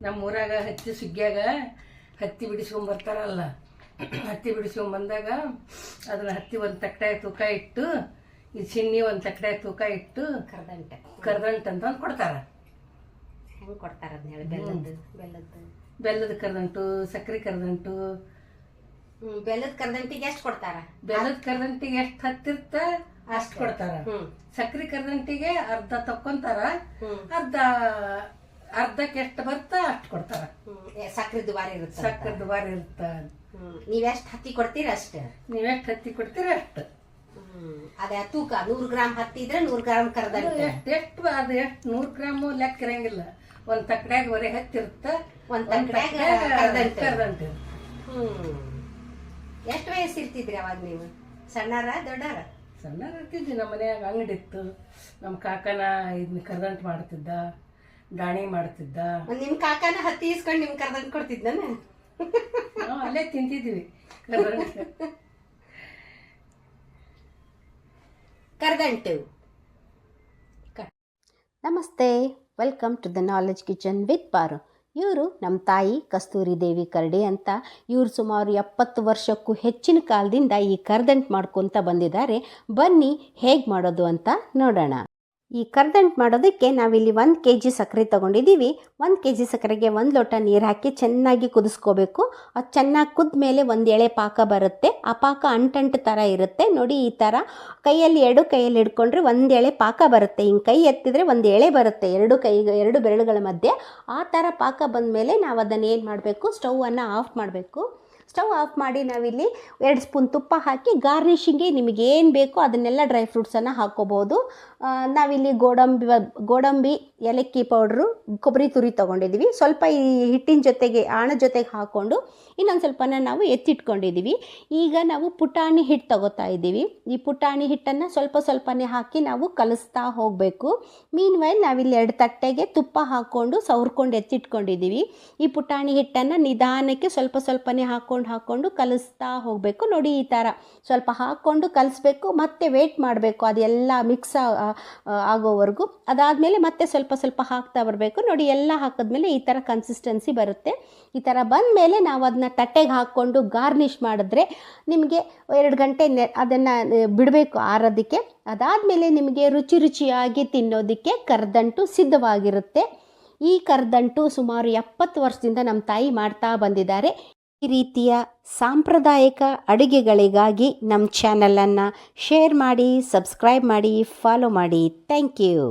ನಮ್ಮ ಊರಾಗ ಹತ್ತಿ ಸುಗ್ಗ್ಯಾಗ ಹತ್ತಿ ಬಿಡಿಸ್ಕೊಂಬರ್ತಾರಲ್ಲ, ಹತ್ತಿ ಬಿಡಿಸ್ಕೊಂಬಂದಾಗ ಅದನ್ನ ಹತ್ತಿ ಒಂದು ತಟ್ಟೆ ತೂಕ ಇಟ್ಟು, ಈ ಚಿನ್ನಿ ಒಂದು ತಟ್ಟೆ ತೂಕ ಇಟ್ಟು ಕರ್ದಂಟು ಅಂತಂದು ಕೊಡ್ತಾರೆ. ಹೆಂಗೆ ಕೊಡ್ತಾರೆ ಅದನ್ನ ಹೇಳಿ? ಬೆಲ್ಲದ ಕರ್ದಂಟು, ಸಕ್ಕರೆ ಕರ್ದಂಟು. ಬೆಲ್ಲದ ಕರ್ದಂಟಿಗೆ ಎಷ್ಟು ಕೊಡ್ತಾರ? ಬೆಲ್ಲದ ಕರ್ದಂಟಿಗೆ ಎಷ್ಟು ಹತ್ತಿರ್ತ ಅಷ್ಟು ಕೊಡ್ತಾರ. ಸಕ್ಕರೆ ಕರ್ದಂಟಿಗೆ ಅರ್ಧ ತಕ್ಕೊಂತಾರ, ಅರ್ಧಕ್ಕೆ ಎಷ್ಟು ಬರ್ತ ಅಷ್ಟು ಕೊಡ್ತಾರ. ಸಕ್ಕರೆ ದುಬಾರಿ ಇರುತ್ತೆ. ಸಕ್ಕರೆ ದುಬಾರಿ ಇರುತ್ತ. ನೀವೆಷ್ಟು ಹತ್ತಿ ಕೊಡ್ತೀರ ಅಷ್ಟು? ನೀವೆಷ್ಟು ಹತ್ತಿ ಕೊಡ್ತೀರ ಅಷ್ಟು. ಅದೇ ತೂಕ 100 ಗ್ರಾಮ್ ಹತ್ತಿ ಇದ್ರೆ 100 ಗ್ರಾಮ್ ಕರ್ದಂಟು. ಎಷ್ಟು ಅದು ಎಷ್ಟು 100 ಗ್ರಾಮು ಲೆಕ್ಕ ಇರಂಗಿಲ್ಲ. ಒಂದ್ ತಕ್ಕಡ್ಯಾಗ ಬರೀ ಹತ್ತಿರುತ್ತ, ಒಂದ್ ತಕ್ಕಡ್ಯಾಗ ಕರ್ದಂಟು. ಎಷ್ಟು ವಯಸ್ಸು ಇರ್ತಿದ್ರಿ ಅವಾಗ ನೀವು? ಸಣ್ಣಾರ ದೊಡ್ಡಾರ? ಸಣ್ಣಾರ ಇರ್ತಿದ್ವಿ. ನಮ್ಮ ಮನ್ಯಾಗ ಅಂಗಡಿ ಇತ್ತು. ನಮ್ಮ ಕಾಕನ ಇದನ್ನ ಕರ್ದಂಟು ಮಾಡ್ತಿದ್ದ, ದಾಣಿ ಮಾಡ್ತಿದ್ದ. ನಿಮ್ ಕಾಕನ ಹತ್ತಿ ಇಸ್ಕೊಂಡು ನಿಮ್ ಕರ್ದಂಟು ಕೊಡ್ತಿದ್ದಾನ? ನಾವು ಅಲ್ಲೇ ತಿಂತಿದ್ವಿ ಕರ್ದಂಟು. ನಮಸ್ತೆ, welcome to the knowledge kitchen with Paru. ಇವರು ನಮ್ಮ ತಾಯಿ ಕಸ್ತೂರಿ ದೇವಿ ಕರಡಿ ಅಂತ. ಇವರು ಸುಮಾರು 70 ವರ್ಷಕ್ಕೂ ಹೆಚ್ಚಿನ ಕಾಲದಿಂದ ಈ ಕರ್ದಂಟು ಮಾಡ್ಕೊತ ಬಂದಿದ್ದಾರೆ. ಬನ್ನಿ ಹೇಗೆ ಮಾಡೋದು ಅಂತ ನೋಡೋಣ. ಈ ಕರ್ದಂಟು ಮಾಡೋದಕ್ಕೆ ನಾವಿಲ್ಲಿ 1 kg ಸಕ್ಕರೆ ತೊಗೊಂಡಿದ್ದೀವಿ. 1 kg ಸಕ್ಕರೆಗೆ 1 ಲೋಟ ನೀರು ಹಾಕಿ ಚೆನ್ನಾಗಿ ಕುದಿಸ್ಕೋಬೇಕು. ಅದು ಚೆನ್ನಾಗಿ ಕುದ್ದ ಮೇಲೆ ಒಂದು ಎಳೆ ಪಾಕ ಬರುತ್ತೆ. ಆ ಪಾಕ ಅಂಟಂಟು ಥರ ಇರುತ್ತೆ ನೋಡಿ. ಈ ಥರ ಕೈಯಲ್ಲಿ 2 ಕೈಯಲ್ಲಿ ಹಿಡ್ಕೊಂಡ್ರೆ ಒಂದು ಎಳೆ ಪಾಕ ಬರುತ್ತೆ. ಹಿಂಗೆ ಕೈ ಎತ್ತಿದ್ರೆ ಒಂದು ಎಳೆ ಬರುತ್ತೆ 2 ಬೆರಳುಗಳ ಮಧ್ಯೆ. ಆ ಥರ ಪಾಕ ಬಂದ ಮೇಲೆ ನಾವು ಅದನ್ನು ಏನು ಮಾಡಬೇಕು, ಸ್ಟವನ್ನು ಆಫ್ ಮಾಡಬೇಕು. ಸ್ಟವ್ ಆಫ್ ಮಾಡಿ ನಾವಿಲ್ಲಿ 2 ಸ್ಪೂನ್ ತುಪ್ಪ ಹಾಕಿ ಗಾರ್ನಿಷಿಂಗ್ಗೆ ನಿಮಗೇನು ಬೇಕೋ ಅದನ್ನೆಲ್ಲ ಡ್ರೈ ಫ್ರೂಟ್ಸನ್ನು ಹಾಕ್ಕೋಬೋದು. ನಾವಿಲ್ಲಿ ಗೋಡಂಬಿ, ಏಲಕ್ಕಿ ಪೌಡ್ರು, ಕೊಬ್ಬರಿ ತುರಿ ತೊಗೊಂಡಿದ್ದೀವಿ. ಸ್ವಲ್ಪ ಈ ಹಿಟ್ಟಿನ ಜೊತೆಗೆ ಜೊತೆಗೆ ಹಾಕ್ಕೊಂಡು ಇನ್ನೊಂದು ಸ್ವಲ್ಪನ ನಾವು ಎತ್ತಿಟ್ಕೊಂಡಿದ್ದೀವಿ. ಈಗ ನಾವು ಪುಟಾಣಿ ಹಿಟ್ಟು ತಗೋತಾ ಇದ್ದೀವಿ. ಈ ಪುಟಾಣಿ ಹಿಟ್ಟನ್ನು ಸ್ವಲ್ಪನೇ ಹಾಕಿ ನಾವು ಕಲಿಸ್ತಾ ಹೋಗಬೇಕು. ಮೀನ್ವೈಲ್ ನಾವಿಲ್ಲಿ 2 ತಟ್ಟೆಗೆ ತುಪ್ಪ ಹಾಕ್ಕೊಂಡು ಸವರ್ಕೊಂಡು ಎತ್ತಿಟ್ಕೊಂಡಿದ್ದೀವಿ. ಈ ಪುಟಾಣಿ ಹಿಟ್ಟನ್ನು ನಿಧಾನಕ್ಕೆ ಸ್ವಲ್ಪನೇ ಹಾಕ್ಕೊಂಡು ಕಲಿಸ್ತಾ ಹೋಗಬೇಕು ನೋಡಿ. ಈ ಥರ ಸ್ವಲ್ಪ ಹಾಕ್ಕೊಂಡು ಕಲಿಸ್ಬೇಕು, ಮತ್ತೆ ವೇಟ್ ಮಾಡಬೇಕು ಅದೆಲ್ಲ ಮಿಕ್ಸ್ ಆಗೋವರೆಗೂ. ಅದಾದಮೇಲೆ ಮತ್ತೆ ಸ್ವಲ್ಪ ಹಾಕ್ತಾ ಬರಬೇಕು ನೋಡಿ. ಎಲ್ಲ ಹಾಕಿದ್ಮೇಲೆ ಈ ಥರ ಕನ್ಸಿಸ್ಟೆನ್ಸಿ ಬರುತ್ತೆ. ಈ ಥರ ಬಂದ ಮೇಲೆ ನಾವು ಅದನ್ನ ತಟ್ಟೆಗೆ ಹಾಕ್ಕೊಂಡು ಗಾರ್ನಿಷ್ ಮಾಡಿದ್ರೆ ನಿಮಗೆ 2 ಗಂಟೆ ಅದನ್ನು ಬಿಡಬೇಕು ಆರೋದಕ್ಕೆ. ಅದಾದಮೇಲೆ ನಿಮಗೆ ರುಚಿಯಾಗಿ ತಿನ್ನೋದಕ್ಕೆ ಕರ್ದಂಟು ಸಿದ್ಧವಾಗಿರುತ್ತೆ. ಈ ಕರ್ದಂಟು ಸುಮಾರು 70 ವರ್ಷದಿಂದ ನಮ್ಮ ತಾಯಿ ಮಾಡ್ತಾ ಬಂದಿದ್ದಾರೆ. ಈ ರೀತಿಯ ಸಾಂಪ್ರದಾಯಿಕ ಅಡುಗೆಗಳಿಗಾಗಿ ನಮ್ಮ ಚಾನಲನ್ನು ಶೇರ್ ಮಾಡಿ, ಸಬ್ಸ್ಕ್ರೈಬ್ ಮಾಡಿ, ಫಾಲೋ ಮಾಡಿ. Thank you.